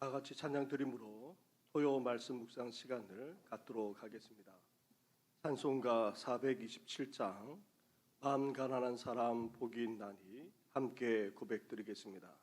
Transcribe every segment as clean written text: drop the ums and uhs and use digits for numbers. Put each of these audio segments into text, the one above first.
다 같이 찬양 드림으로 토요 말씀 묵상 시간을 갖도록 하겠습니다. 찬송가 427장 마음 가난한 사람 복이 있나니 함께 고백드리겠습니다.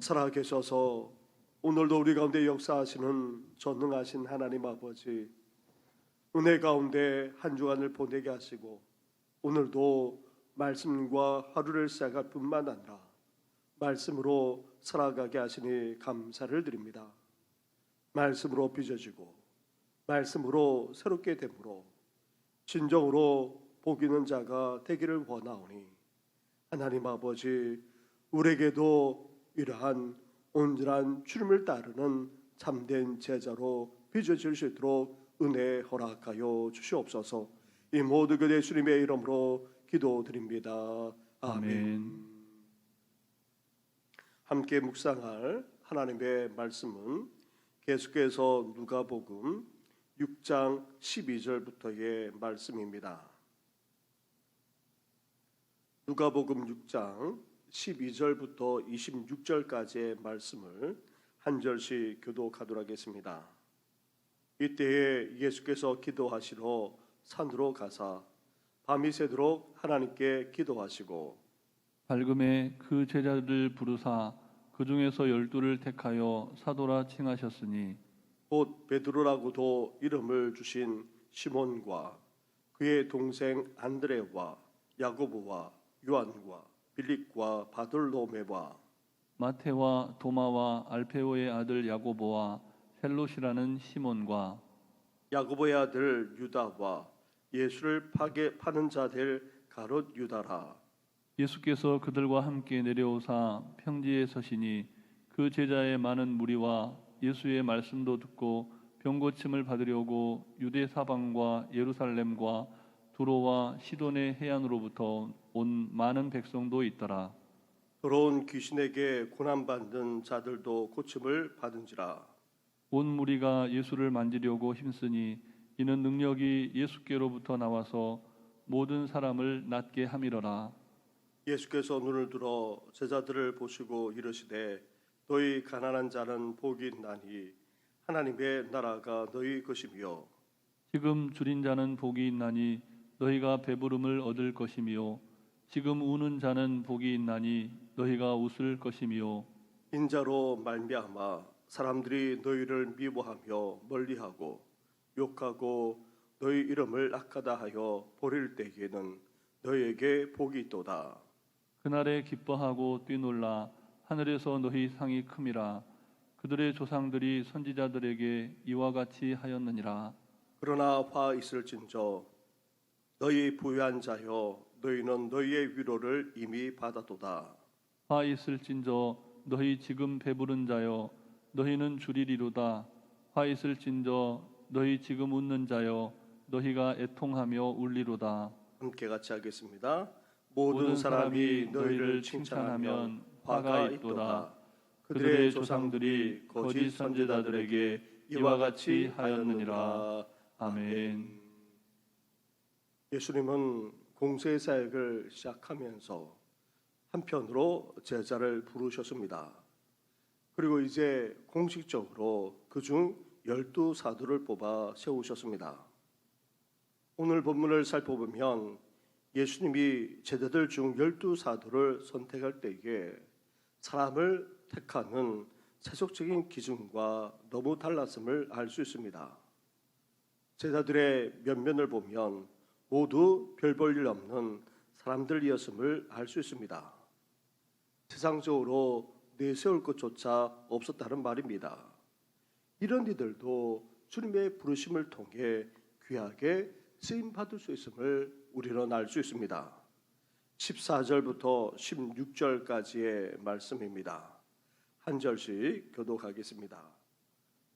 살아계셔서 오늘도 우리 가운데 역사하시는 전능하신 하나님 아버지, 은혜 가운데 한 주간을 보내게 하시고 오늘도 말씀과 하루를 시작할 뿐만 아니라 말씀으로 살아가게 하시니 감사를 드립니다. 말씀으로 빚어지고 말씀으로 새롭게 됨으로 진정으로 복 있는 자가 되기를 원하오니 하나님 아버지, 우리에게도 이러한 온전한 주님을 따르는 참된 제자로 빚어질 수 있도록 은혜 허락하여 주시옵소서. 이 모든 것 예수님의 이름으로 기도드립니다. 아멘. 함께 묵상할 하나님의 말씀은 계속해서 누가복음 6장 12절부터의 말씀입니다. 누가복음 6장 12절부터 26절까지의 말씀을 한 절씩 교독하도록 하겠습니다. 이때에 예수께서 기도하시러 산으로 가사 밤이 새도록 하나님께 기도하시고 밝음에 그 제자들을 부르사 그 중에서 12를 택하여 사도라 칭하셨으니 곧 베드로라고도 이름을 주신 시몬과 그의 동생 안드레와 야고보와 요한과 빌립과 바돌로메와 마테와 도마와 알페오의 아들 야고보와 셀롯이라는 시몬과 야고보의 아들 유다와 예수를 파는 자 될 가롯 유다라. 예수께서 그들과 함께 내려오사 평지에 서시니 그 제자의 많은 무리와 예수의 말씀도 듣고 병고침을 받으려고 유대 사방과 예루살렘과 두로와 시돈의 해안으로부터 온 많은 백성도 있더라. 더러운 귀신에게 고난받는 자들도 고침을 받은지라. 온 무리가 예수를 만지려고 힘쓰니 이는 능력이 예수께로부터 나와서 모든 사람을 낫게 함이러라. 예수께서 눈을 들어 제자들을 보시고 이르시되 너희 가난한 자는 복이 있나니 하나님의 나라가 너희 것이며 지금 줄인 자는 복이 있나니 너희가 배부름을 얻을 것이며 지금 우는 자는 복이 있나니 너희가 웃을 것이며 인자로 말미암아 사람들이 너희를 미워하며 멀리하고 욕하고 너희 이름을 악하다 하여 버릴 때에는 너희에게 복이 있도다. 그날에 기뻐하고 뛰놀라 하늘에서 너희 상이 큼이라. 그들의 조상들이 선지자들에게 이와 같이 하였느니라. 그러나 화 있을진저 너희 부유한 자여 너희는 너희의 위로를 이미 받았도다. 화 있을진저 너희 지금 배부른 자여 너희는 줄이리로다. 화 있을진저 너희 지금 웃는 자여 너희가 애통하며 울리로다. 함께 같이 하겠습니다. 모든 사람이 너희를 칭찬하면 화가 있도다. 그들의 조상들이 거짓 선지자들에게 이와 같이 하였느니라. 아멘. 예수님은 공세 사역을 시작하면서 한편으로 제자를 부르셨습니다. 그리고 이제 공식적으로 그중 12사도를 뽑아 세우셨습니다. 오늘 본문을 살펴보면 예수님이 제자들 중 12사도를 선택할 때에 사람을 택하는 세속적인 기준과 너무 달랐음을 알 수 있습니다. 제자들의 면면을 보면 모두 별 볼 일 없는 사람들이었음을 알 수 있습니다. 세상적으로 내세울 것조차 없었다는 말입니다. 이런 이들도 주님의 부르심을 통해 귀하게 쓰임받을 수 있음을 우리는 알 수 있습니다. 14절부터 16절까지의 말씀입니다. 한 절씩 교독하겠습니다.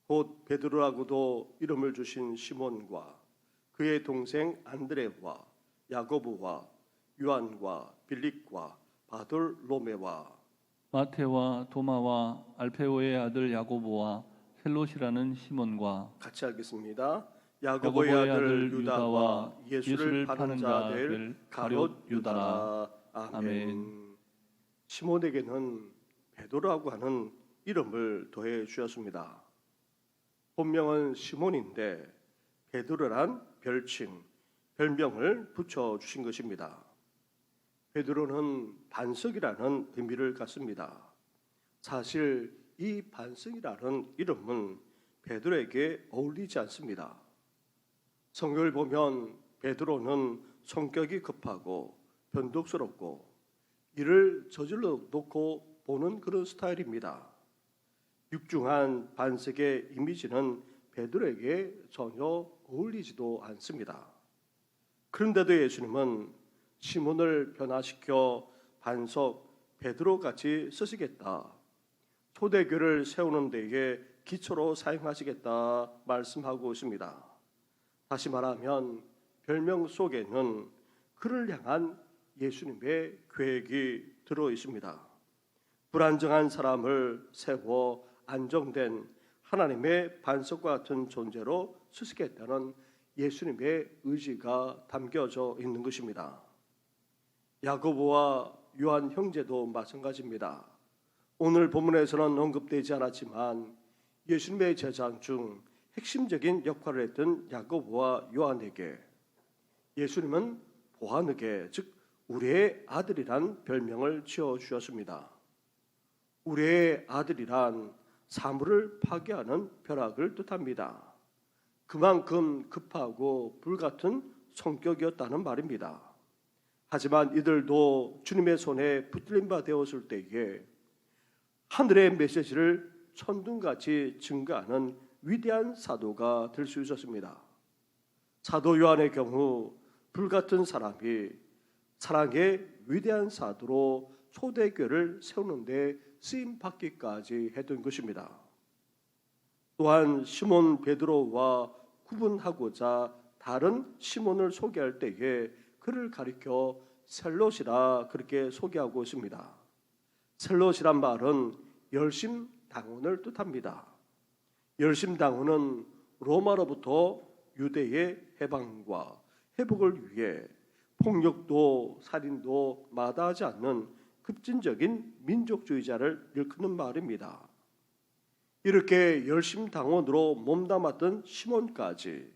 곧 베드로라고도 이름을 주신 시몬과 그의 동생 안드레와 야고보와 요한과 빌립과 바돌로메와 마테와 도마와 알페오의 아들 야고보와 셀롯이라는 시몬과 같이 하겠습니다. 야고보의 아들 유다와 예수를 파는 자 될 가롯 유다라. 아멘. 시몬에게는 베드로라고 하는 이름을 더해 주셨습니다. 본명은 시몬인데 베드로란 별칭, 별명을 붙여 주신 것입니다. 베드로는 반석이라는 의미를 갖습니다. 사실 이 반석이라는 이름은 베드로에게 어울리지 않습니다. 성경을 보면 베드로는 성격이 급하고 변덕스럽고 이를 저질러 놓고 보는 그런 스타일입니다. 육중한 반석의 이미지는 베드로에게 전혀 어울리지도 않습니다. 그런데도 예수님은 시몬을 변화시켜 반석 베드로같이 쓰시겠다. 초대교를 세우는 데에 기초로 사용하시겠다 말씀하고 있습니다. 다시 말하면 별명 속에는 그를 향한 예수님의 계획이 들어 있습니다. 불안정한 사람을 세워 안정된 하나님의 반석과 같은 존재로 쓰시겠다는 예수님의 의지가 담겨져 있는 것입니다. 야고보와 요한 형제도 마찬가지입니다. 오늘 본문에서는 언급되지 않았지만 예수님의 제자 중 핵심적인 역할을 했던 야고보와 요한에게 예수님은 보아느게, 즉 우리의 아들이란 별명을 지어 주셨습니다. 우리의 아들이란 사물을 파괴하는 벼락을 뜻합니다. 그만큼 급하고 불같은 성격이었다는 말입니다. 하지만 이들도 주님의 손에 붙들림 바 되었을 때에 하늘의 메시지를 천둥같이 증가하는 위대한 사도가 될 수 있었습니다. 사도 요한의 경우 불같은 사람이 사랑의 위대한 사도로 초대교회를 세우는 데 쓰임 받기까지 했던 것입니다. 또한 시몬 베드로와 구분하고자 다른 시몬을 소개할 때에 그를 가리켜 셀롯이라 그렇게 소개하고 있습니다. 셀롯이란 말은 열심당원을 뜻합니다. 열심당원은 로마로부터 유대의 해방과 회복을 위해 폭력도 살인도 마다하지 않는 급진적인 민족주의자를 일컫는 말입니다. 이렇게 열심당원으로 몸담았던 시몬까지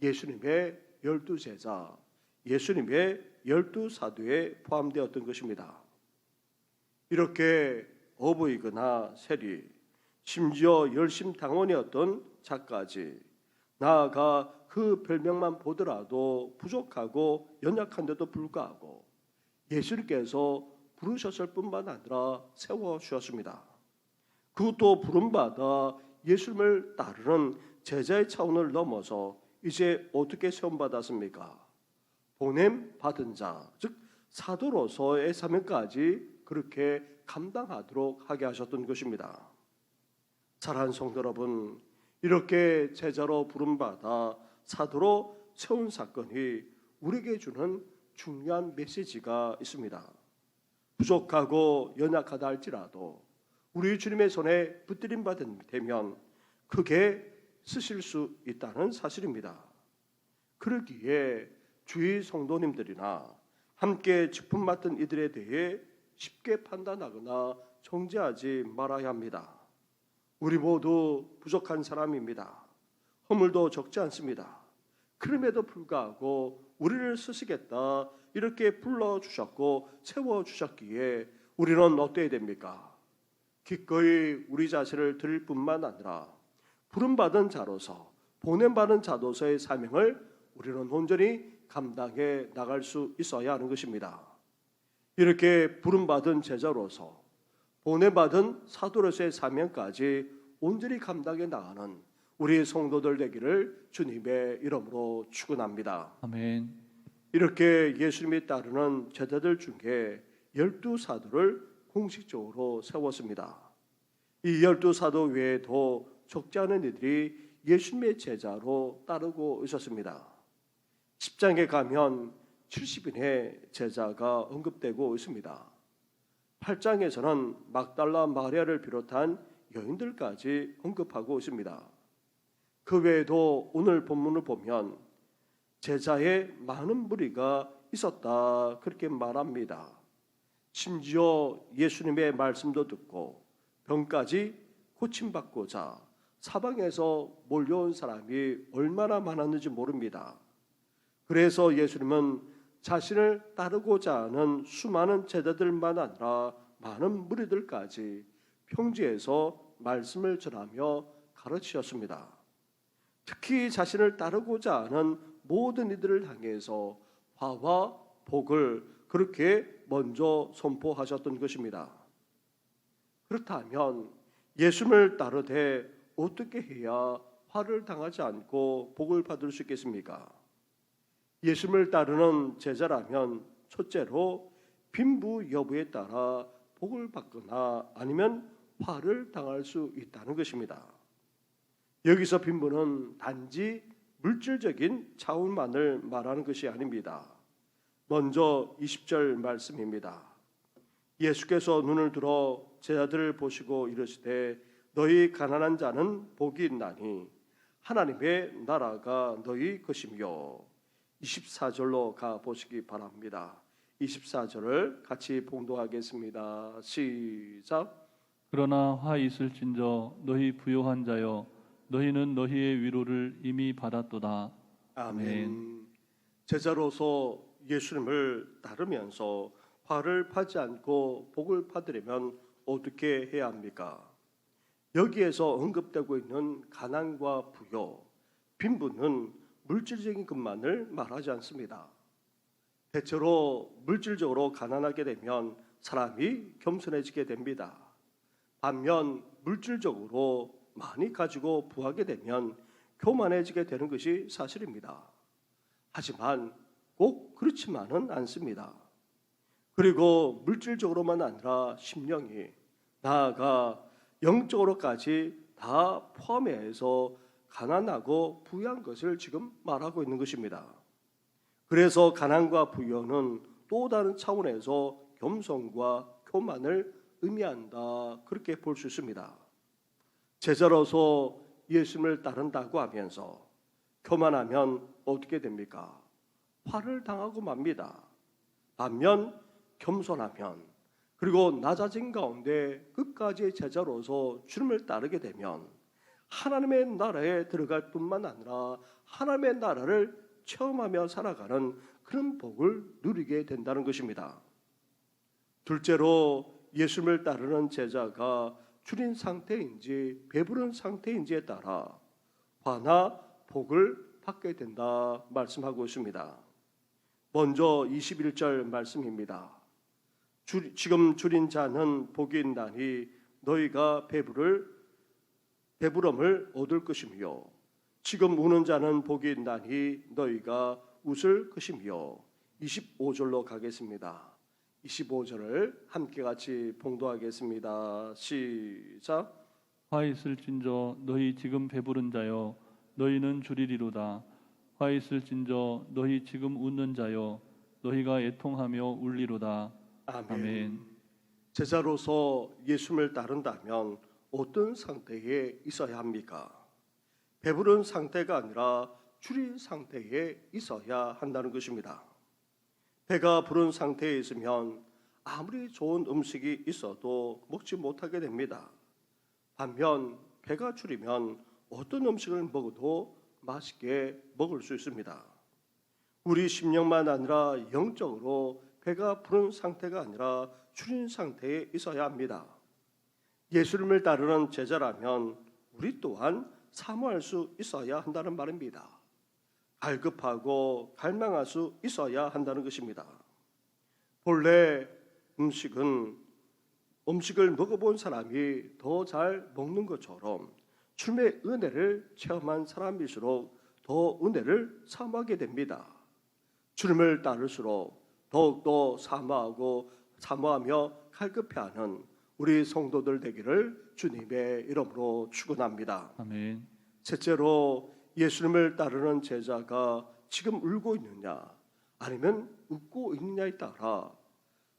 예수님의 12제자, 예수님의 12사도에 포함되었던 것입니다. 이렇게 어부이거나 세리, 심지어 열심당원이었던 자까지 나아가 그 별명만 보더라도 부족하고 연약한데도 불구하고 예수님께서 부르셨을 뿐만 아니라 세워주셨습니다. 그것도 부름받아 예수님을 따르는 제자의 차원을 넘어서 이제 어떻게 세움받았습니까? 보냄받은 자, 즉 사도로서의 사명까지 그렇게 감당하도록 하게 하셨던 것입니다. 사랑하는 성도 여러분, 이렇게 제자로 부름받아 사도로 세운 사건이 우리에게 주는 중요한 메시지가 있습니다. 부족하고 연약하다 할지라도 우리 주님의 손에 붙들림 되면 크게 쓰실 수 있다는 사실입니다. 그러기에 주위 성도님들이나 함께 직분 맡은 이들에 대해 쉽게 판단하거나 정죄하지 말아야 합니다. 우리 모두 부족한 사람입니다. 허물도 적지 않습니다. 그럼에도 불구하고 우리를 쓰시겠다 이렇게 불러주셨고 세워주셨기에 우리는 어때야 됩니까? 기꺼이 우리 자신을 드릴 뿐만 아니라 부름받은 자로서 보냄받은 자로서의 사명을 우리는 온전히 감당해 나갈 수 있어야 하는 것입니다. 이렇게 부름받은 제자로서 보냄받은 사도로서의 사명까지 온전히 감당해 나가는 우리 성도들 되기를 주님의 이름으로 축원합니다. 아멘. 이렇게 예수님이 따르는 제자들 중에 12사도를 공식적으로 세웠습니다. 이 12사도 외에도 적지 않은 이들이 예수님의 제자로 따르고 있었습니다. 10장에 가면 70인의 제자가 언급되고 있습니다. 8장에서는 막달라 마리아를 비롯한 여인들까지 언급하고 있습니다. 그 외에도 오늘 본문을 보면 제자의 많은 무리가 있었다 그렇게 말합니다. 심지어 예수님의 말씀도 듣고 병까지 고침받고자 사방에서 몰려온 사람이 얼마나 많았는지 모릅니다. 그래서 예수님은 자신을 따르고자 하는 수많은 제자들만 아니라 많은 무리들까지 평지에서 말씀을 전하며 가르치셨습니다. 특히 자신을 따르고자 하는 모든 이들을 향해서 화와 복을 그렇게 먼저 선포하셨던 것입니다. 그렇다면 예수님을 따르되 어떻게 해야 화를 당하지 않고 복을 받을 수 있겠습니까? 예수님을 따르는 제자라면 첫째로 빈부 여부에 따라 복을 받거나 아니면 화를 당할 수 있다는 것입니다. 여기서 빈부는 단지 물질적인 차원만을 말하는 것이 아닙니다. 먼저 20절 말씀입니다. 예수께서 눈을 들어 제자들을 보시고 이르시되 너희 가난한 자는 복이 있나니 하나님의 나라가 너희 것이며 24절로 가 보시기 바랍니다. 24절을 같이 봉독하겠습니다. 시작. 그러나 화 있을진저 너희 부요한 자여 너희는 너희의 위로를 이미 받았도다. 아멘. 제자로서 예수님을 따르면서 화를 받지 않고 복을 받으려면 어떻게 해야 합니까? 여기에서 언급되고 있는 가난과 부요, 빈부는 물질적인 것만을 말하지 않습니다. 대체로 물질적으로 가난하게 되면 사람이 겸손해지게 됩니다. 반면 물질적으로 많이 가지고 부하게 되면 교만해지게 되는 것이 사실입니다. 하지만 꼭 그렇지만은 않습니다. 그리고 물질적으로만 아니라 심령이, 나아가 영적으로까지 다 포함해서 가난하고 부유한 것을 지금 말하고 있는 것입니다. 그래서 가난과 부유는 또 다른 차원에서 겸손과 교만을 의미한다, 그렇게 볼 수 있습니다. 제자로서 예수님을 따른다고 하면서 교만하면 어떻게 됩니까? 화를 당하고 맙니다. 반면 겸손하면, 그리고 낮아진 가운데 끝까지 제자로서 주님을 따르게 되면 하나님의 나라에 들어갈 뿐만 아니라 하나님의 나라를 체험하며 살아가는 그런 복을 누리게 된다는 것입니다. 둘째로, 예수님을 따르는 제자가 줄인 상태인지 배부른 상태인지에 따라 화나 복을 받게 된다 말씀하고 있습니다. 먼저 21절 말씀입니다. 지금 줄인 자는 복이 있나니 너희가 배부름을 얻을 것이며, 지금 우는 자는 복이 있나니 너희가 웃을 것이며. 25절로 가겠습니다. 25절을 함께 같이 봉독하겠습니다. 시작. 화 있을진저 너희 지금 배부른 자여 너희는 줄이리로다. 화 있을진저 너희 지금 웃는 자여 너희가 애통하며 울리로다. 아멘. 제자로서 예수님을 따른다면 어떤 상태에 있어야 합니까? 배부른 상태가 아니라 줄인 상태에 있어야 한다는 것입니다. 배가 부른 상태에 있으면 아무리 좋은 음식이 있어도 먹지 못하게 됩니다. 반면 배가 줄이면 어떤 음식을 먹어도 맛있게 먹을 수 있습니다. 우리 심령만 아니라 영적으로 배가 부른 상태가 아니라 줄인 상태에 있어야 합니다. 예수님을 따르는 제자라면 우리 또한 사모할 수 있어야 한다는 말입니다. 갈급하고 갈망할 수 있어야 한다는 것입니다. 본래 음식을 먹어본 사람이 더 잘 먹는 것처럼 주님의 은혜를 체험한 사람일수록 더 은혜를 사모하게 됩니다. 주님을 따를수록 더욱더 사모하며 갈급해하는 우리 성도들 되기를 주님의 이름으로 축원합니다. 아멘. 셋째로, 예수님을 따르는 제자가 지금 울고 있느냐 아니면 웃고 있느냐에 따라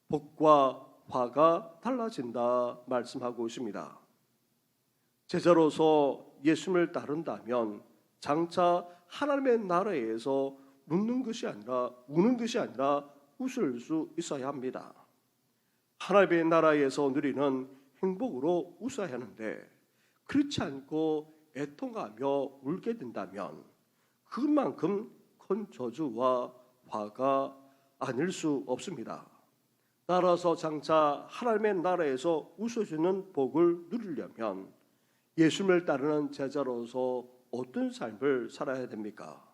복과 화가 달라진다 말씀하고 있습니다. 제자로서 예수님을 따른다면 장차 하나님의 나라에서 우는 것이 아니라 웃을 수 있어야 합니다. 하나님의 나라에서 누리는 행복으로 웃어야 하는데 그렇지 않고 애통하며 울게 된다면 그만큼 큰 저주와 화가 아닐 수 없습니다. 따라서 장차 하나님의 나라에서 웃어주는 복을 누리려면 예수님을 따르는 제자로서 어떤 삶을 살아야 됩니까?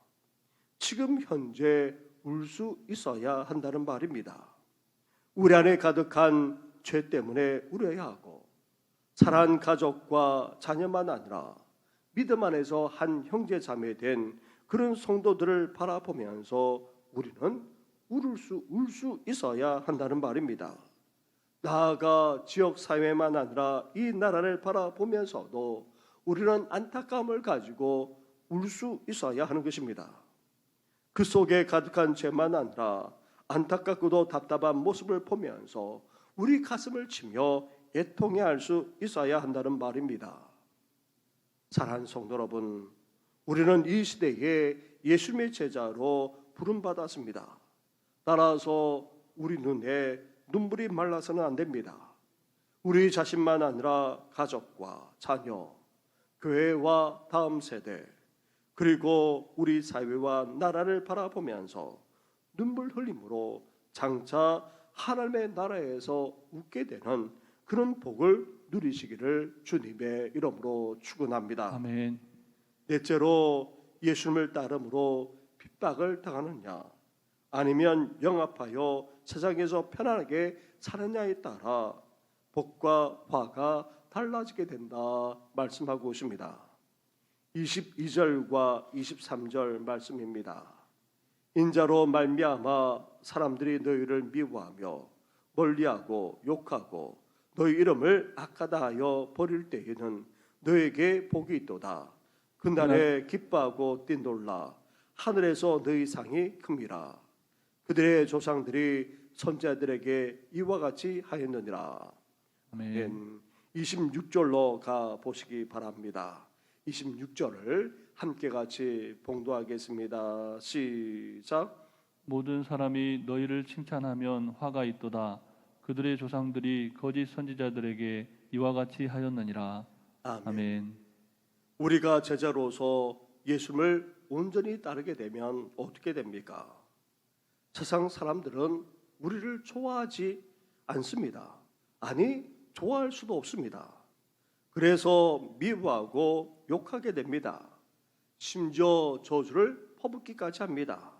지금 현재 울 수 있어야 한다는 말입니다. 우리 안에 가득한 죄 때문에 울어야 하고, 사랑하는 가족과 자녀만 아니라 믿음 안에서 한 형제 자매 된 그런 성도들을 바라보면서 우리는 울 수 있어야 한다는 말입니다. 나아가 지역 사회만 아니라 이 나라를 바라보면서도 우리는 안타까움을 가지고 울 수 있어야 하는 것입니다. 그 속에 가득한 죄만 아니라 안타깝고도 답답한 모습을 보면서 우리 가슴을 치며 애통해 할 수 있어야 한다는 말입니다. 사랑하는 성도 여러분, 우리는 이 시대에 예수님의 제자로 부름받았습니다. 따라서 우리 눈에 눈물이 말라서는 안 됩니다. 우리 자신만 아니라 가족과 자녀, 교회와 다음 세대, 그리고 우리 사회와 나라를 바라보면서 눈물 흘림으로 장차 하나님의 나라에서 웃게 되는 그런 복을 누리시기를 주님의 이름으로 축원합니다. 아멘. 넷째로, 예수님을 따름으로 핍박을 당하느냐 아니면 영합하여 세상에서 편안하게 사느냐에 따라 복과 화가 달라지게 된다 말씀하고 있습니다. 22절과 23절 말씀입니다. 인자로 말미암아 사람들이 너희를 미워하며 멀리하고 욕하고 너희 이름을 악하다 하여 버릴 때에는 너에게 복이 있도다. 그날에 기뻐하고 뛴놀라. 하늘에서 너희 상이 큼이라. 그들의 조상들이 선자들에게 이와 같이 하였느니라. 아멘. 26절로 가 보시기 바랍니다. 26절을 함께 같이 봉독하겠습니다. 시작. 모든 사람이 너희를 칭찬하면 화가 있도다. 그들의 조상들이 거짓 선지자들에게 이와 같이 하였느니라. 아멘. 아멘. 우리가 제자로서 예수를 온전히 따르게 되면 어떻게 됩니까? 세상 사람들은 우리를 좋아하지 않습니다. 아니, 좋아할 수도 없습니다. 그래서 미워하고 욕하게 됩니다. 심지어 저주를 퍼붓기까지 합니다.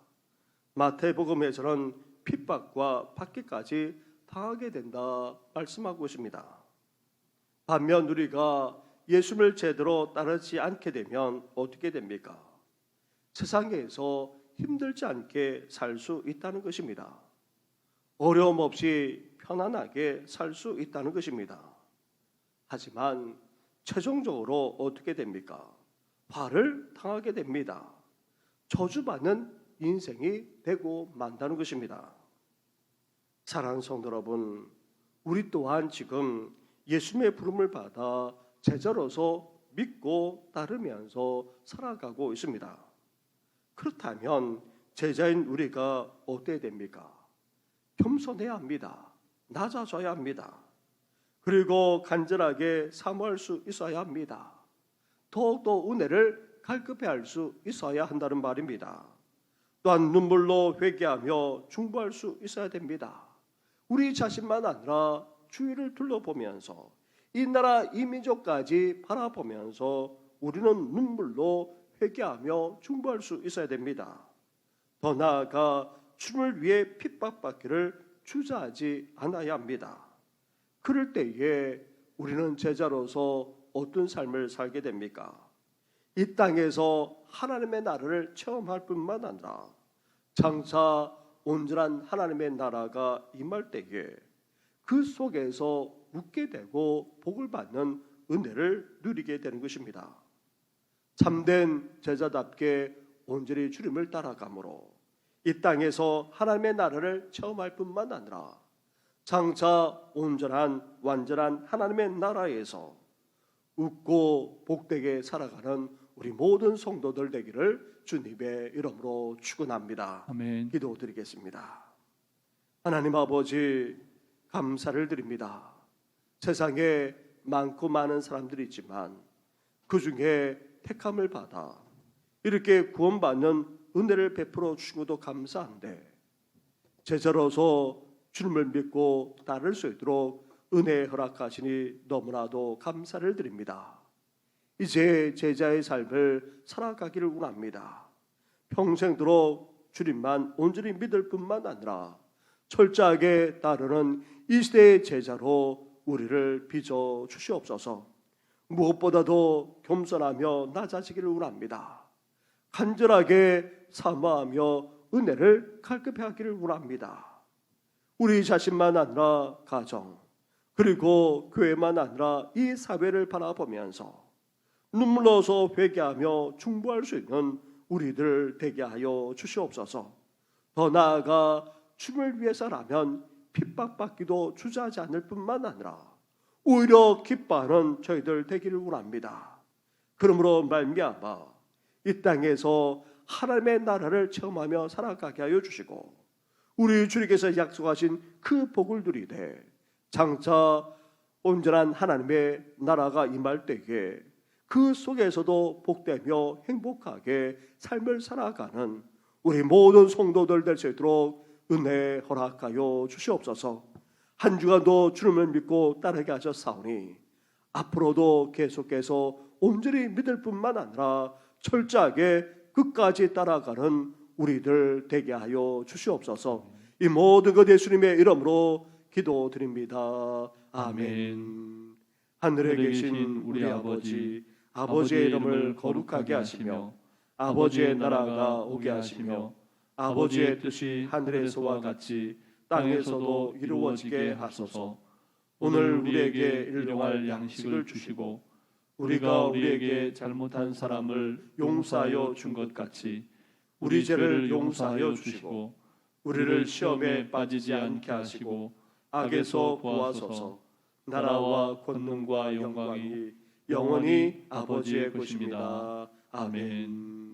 마태복음에서는 핍박과 받기까지 당하게 된다 말씀하고 있습니다. 반면 우리가 예수를 제대로 따르지 않게 되면 어떻게 됩니까? 세상에서 힘들지 않게 살 수 있다는 것입니다. 어려움 없이 편안하게 살 수 있다는 것입니다. 하지만 최종적으로 어떻게 됩니까? 화를 당하게 됩니다. 저주받는 인생이 되고 만다는 것입니다. 사랑하는 성도 여러분, 우리 또한 지금 예수님의 부름을 받아 제자로서 믿고 따르면서 살아가고 있습니다. 그렇다면 제자인 우리가 어때야 됩니까? 겸손해야 합니다. 낮아져야 합니다. 그리고 간절하게 사모할 수 있어야 합니다. 더욱더 은혜를 갈급해야 할 수 있어야 한다는 말입니다. 또한 눈물로 회개하며 중보할 수 있어야 됩니다. 우리 자신만 아니라 주위를 둘러보면서 이 나라 이 민족까지 바라보면서 우리는 눈물로 회개하며 중보할 수 있어야 됩니다. 더 나아가 주를 위해 핍박받기를 주저하지 않아야 합니다. 그럴 때에 우리는 제자로서 어떤 삶을 살게 됩니까? 이 땅에서 하나님의 나라를 체험할 뿐만 아니라 장차 온전한 하나님의 나라가 임할 때에 그 속에서 웃게 되고 복을 받는 은혜를 누리게 되는 것입니다. 참된 제자답게 온전히 주님을 따라가므로 이 땅에서 하나님의 나라를 체험할 뿐만 아니라 장차 온전한 완전한 하나님의 나라에서 웃고 복되게 살아가는 우리 모든 성도들 되기를 주님의 이름으로 축원합니다. 아멘. 기도드리겠습니다. 하나님 아버지, 감사를 드립니다. 세상에 많고 많은 사람들이 있지만 그 중에 택함을 받아 이렇게 구원받는 은혜를 베풀어 주시고도 감사한데 제자로서 주님을 믿고 따를 수 있도록 은혜 허락하시니 너무나도 감사를 드립니다. 이제 제자의 삶을 살아가기를 원합니다. 평생도록 주님만 온전히 믿을 뿐만 아니라 철저하게 따르는 이 시대의 제자로 우리를 빚어 주시옵소서. 무엇보다도 겸손하며 낮아지기를 원합니다. 간절하게 사모하며 은혜를 갈급해하기를 원합니다. 우리 자신만 아니라 가정 그리고 교회만 아니라 이 사회를 바라보면서 눈물로서 회개하며 중보할 수 있는 우리들 되게 하여 주시옵소서. 더 나아가 주님을 위해서라면 핍박받기도 주저하지 않을 뿐만 아니라 오히려 기뻐하는 저희들 되기를 원합니다. 그러므로 말미암아 이 땅에서 하나님의 나라를 체험하며 살아가게 하여 주시고 우리 주님께서 약속하신 그 복을 누리되 장차 온전한 하나님의 나라가 임할 때에 그 속에서도 복되며 행복하게 삶을 살아가는 우리 모든 성도들 될 수 있도록 은혜 허락하여 주시옵소서. 한 주간도 주님을 믿고 따르게 하셨사오니 앞으로도 계속해서 온전히 믿을 뿐만 아니라 철저하게 끝까지 따라가는 우리들 되게 하여 주시옵소서. 이 모든 것 예수님의 이름으로 기도드립니다. 아멘. 하늘에 계신 우리 아버지, 아버지의 이름을 거룩하게 하시며 아버지의 나라가 오게 하시며 아버지의 뜻이 하늘에서와 같이 땅에서도 이루어지게 하소서. 오늘 우리에게 일용할 양식을 주시고 우리가 우리에게 잘못한 사람을 용서하여 준 것 같이 우리 죄를 용서하여 주시고 우리를 시험에 빠지지 않게 하시고 악에서 구하소서. 나라와 권능과 영광이 영원히 아버지의 것입니다. 아멘.